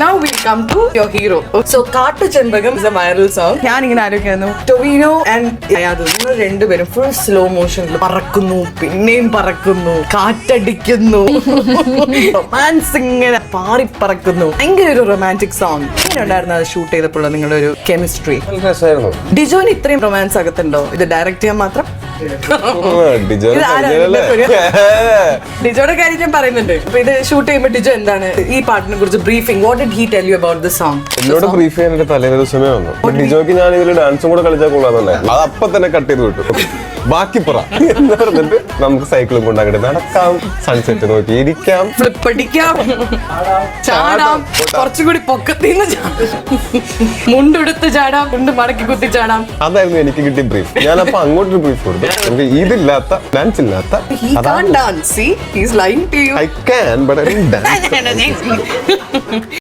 Now we come to your hero. So Kaattu Chenbagam is a viral song. ഞാൻ ഇങ്ങനെ ആലോചിക്കുന്നു Tovino and അയാദു നിങ്ങൾ രണ്ടുപേരും ഫുൾ സ്ലോ മോഷനിൽ പറക്കുന്നു, പിന്നെയും പറക്കുന്നു, കാറ്റടിക്കുന്നു, റൊമാൻസ് ഇങ്ങനെ പാറിപ്പറക്കുന്നു. ഭയങ്കര ഒരു റൊമാൻറ്റിക് സോങ്. എങ്ങനെ ഉണ്ടായിരുന്നു അത് ഷൂട്ട് ചെയ്തപ്പോൾ നിങ്ങളുടെ ഒരു കെമിസ്ട്രി? ഡിജോന് ഇത്രയും റൊമാൻസ് അകത്തുണ്ടോ? ഇത് ഡയറക്ട് ചെയ്യാൻ മാത്രം? ഡിജോയുടെ കാര്യം ഞാൻ പറയുന്നുണ്ട്. അപ്പൊ ഇത് ഷൂട്ട് ചെയ്യുമ്പോൾ ഡിജോ എന്താണ് ഈ പാട്ടിനെ കുറിച്ച് briefing? What did he tell you about this song? എന്നോട് ബ്രീഫ് ചെയ്യാൻ എന്റെ തലേ ദിവസമേ വന്നു. ഡിജോക്ക് ഞാൻ ഇതിൽ ഡാൻസും കൂടെ കളിച്ചാൽ കൊള്ളാന്നുണ്ടായിരുന്നു. അത് അപ്പൊ തന്നെ കട്ട് ചെയ്ത് വിട്ടു. ബാക്കി പറ എന്ന് പറഞ്ഞിട്ട് നമുക്ക് സൈക്കിളും കൊണ്ടാക്കിട്ട് നടക്കാം, സൺസെറ്റ് നോക്കി ഇരിക്കാം, ഫ്ലിപ്പ് അടിക്കാം, ചാടാം, കുറച്ചുകൂടി പൊക്കത്തിന്ന് ചാടാം, മുണ്ടെടുത്ത് ചാടാം, മുണ്ട് മടക്കി കുത്തി ചാടാം. അതായിരുന്നു എനിക്ക് കിട്ടിയ ബ്രീഫ്. ഞാൻ അപ്പൊ അങ്ങോട്ടൊരു ബ്രീഫ് കൊടുത്തു. നമുക്ക് ഇതില്ലാത്ത ഡാൻസ് ഇല്ലാത്ത I can, but I didn't dance.